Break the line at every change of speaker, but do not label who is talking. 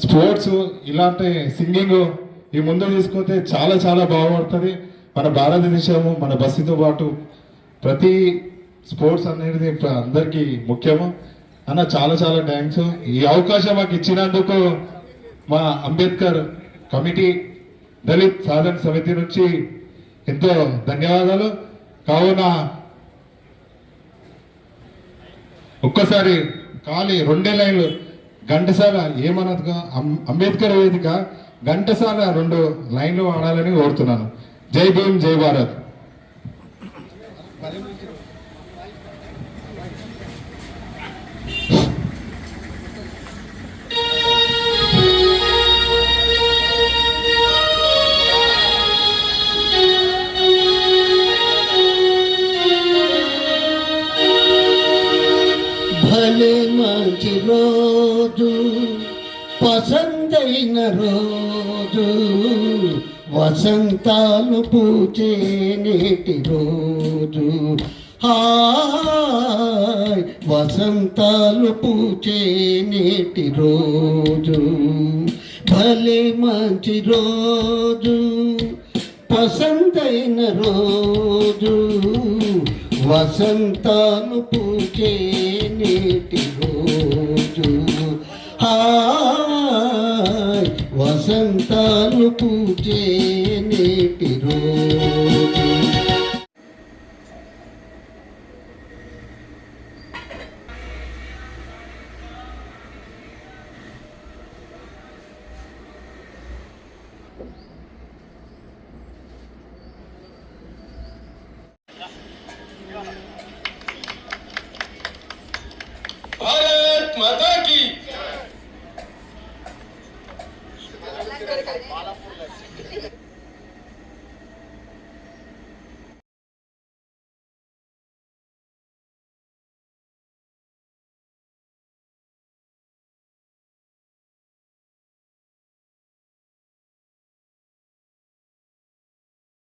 Sports ఇలాంటి singing ఈ ముందు తీసుకుంటే చాలా చాలా బాగుపడుతుంది. మన భారతదేశము మన బస్సుతో పాటు ప్రతి స్పోర్ట్స్ అనేది అందరికీ ముఖ్యము అన్న. చాలా చాలా థ్యాంక్స్. ఈ అవకాశం మాకు ఇచ్చినందుకు మా అంబేద్కర్ కమిటీ దళిత్ సాధన సమితి నుంచి ఎంతో ధన్యవాదాలు. కావున ఒక్కసారి ఖాళీ 2 లైన్లు ఘంటసాల ఏమన్నది అంబేద్కర్ వేదిక ఘంటసాల 2 లైన్లు వాడాలని కోరుతున్నాను. జై భీమ్ జై భారత్.
భలే మంచి రోజు, పసందైన రోజు, వసంతాలు పూచే నేటి రోజు. హాయ్ వసంతాలు పూచే నేటి రోజు. భలే మంచి రోజు, పసందైన రోజు, వసంతాలు పూచే నేటి రోజు. హాయ్ వసంతాలు పూచే నేటి రోజు.